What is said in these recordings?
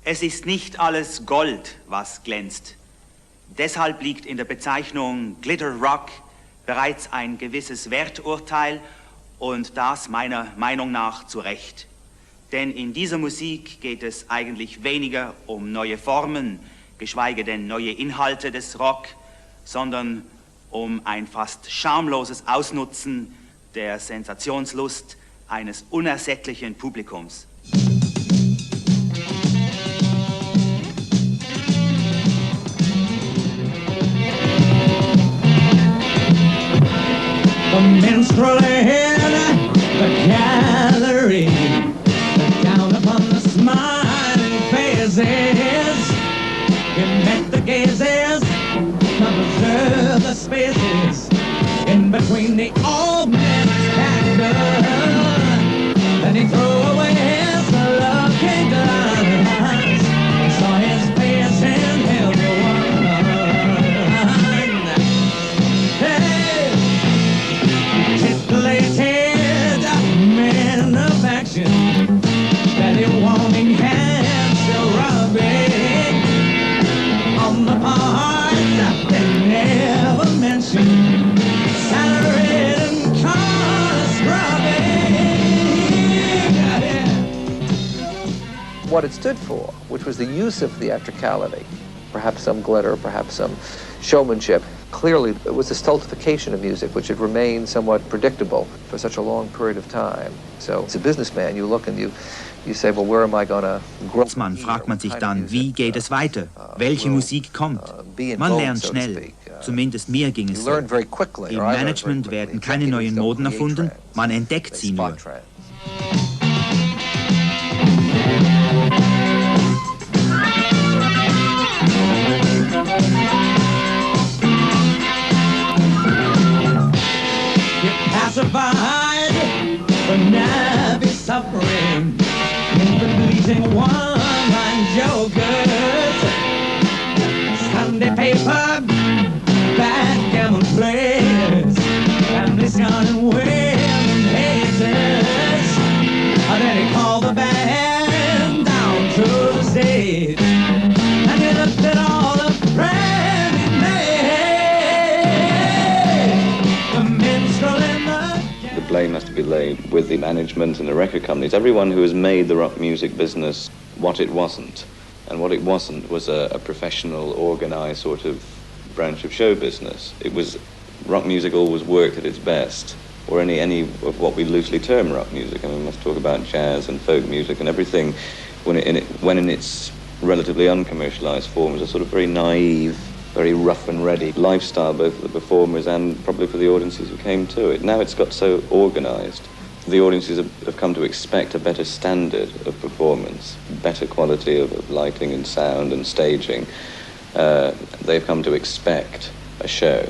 Es ist nicht alles Gold, was glänzt. Deshalb liegt in der Bezeichnung Glitter Rock bereits ein gewisses Werturteil und das meiner Meinung nach zu Recht. Denn in dieser Musik geht es eigentlich weniger um neue Formen, geschweige denn neue Inhalte des Rock, sondern um ein fast schamloses Ausnutzen der Sensationslust eines unersättlichen Publikums. The minstrel in the gallery, down upon the smiling faces, he met the gazes, observed the spaces in between the old man's cactus. Then he threw away his looking glass, saw his face and held one. Hey, titillated man of action, steady warming hand still rubbing on the parts that they never mentioned. Salary and car scrubbing. What it stood for, which was the use of theatricality, perhaps some glitter, perhaps some showmanship. Clearly, it was a stultification of music, which had remained somewhat predictable for such a long period of time. So, as a businessman, you look and you say, well, where am I going to grow? Als Mann fragt man sich dann, wie geht es weiter? Welche Musik kommt? Man lernt schnell. Zumindest mir ging es so. Im Management werden keine neuen Moden erfunden, man entdeckt sie nur. Pacified, but now be suffering in the bleeding one-line jokers, Sunday paper, backgammon players, family scorn and women haters. Then he called the band down to the stage, and he looked at all the friends he made. The minstrel in the blame has to be laid with the management and the record companies, everyone who has made the rock music business what it wasn't. And what it wasn't was a professional, organised sort of branch of show business. It was, rock music always worked at its best, or any of what we loosely term rock music. I mean, we must talk about jazz and folk music and everything when in its relatively uncommercialised form was a sort of very naive, very rough and ready lifestyle, both for the performers and probably for the audiences who came to it. Now it's got so organised. The audiences have come to expect a better standard of performance, better quality of lighting and sound and staging. They've come to expect a show.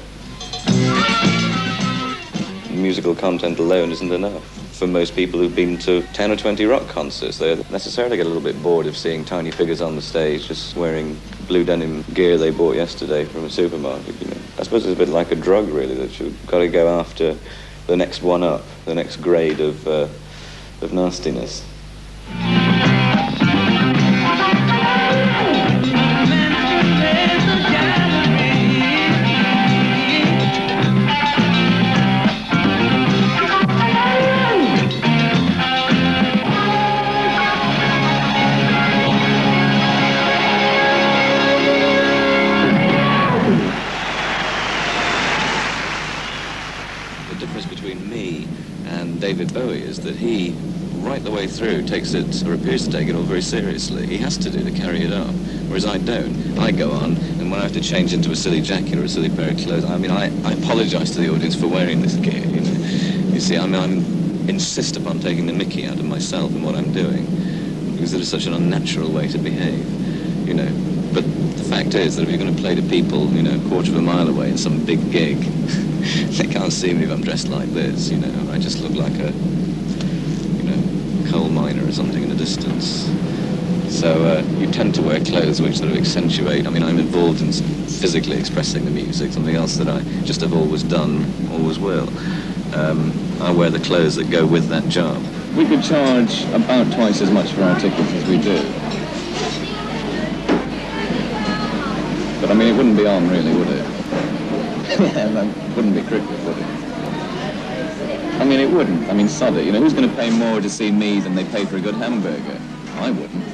Musical content alone isn't enough. For most people who've been to 10 or 20 rock concerts, they necessarily get a little bit bored of seeing tiny figures on the stage just wearing blue denim gear they bought yesterday from a supermarket. You know, I suppose it's a bit like a drug, really, that you've got to go after the next one up, the next grade of nastiness. David Bowie is that he, right the way through, takes it, or appears to take it all very seriously. He has to do to carry it up, whereas I don't. I go on, and when I have to change into a silly jacket or a silly pair of clothes, I mean, I apologise to the audience for wearing this gear, you know. You see, I insist upon taking the mickey out of myself and what I'm doing, because it is such an unnatural way to behave, you know. But the fact is that if you're going to play to people, you know, a quarter of a mile away in some big gig, they can't see me if I'm dressed like this, you know. I just look like a, you know, coal miner or something in the distance. So you tend to wear clothes which sort of accentuate. I mean, I'm involved in physically expressing the music, something else that I just have always done, always will. I wear the clothes that go with that job. We could charge about twice as much for our tickets as we do. But I mean, it wouldn't be on, really, would it? That wouldn't be cricket, would it? I mean, it wouldn't. I mean, sod it. You know, who's going to pay more to see me than they pay for a good hamburger? I wouldn't.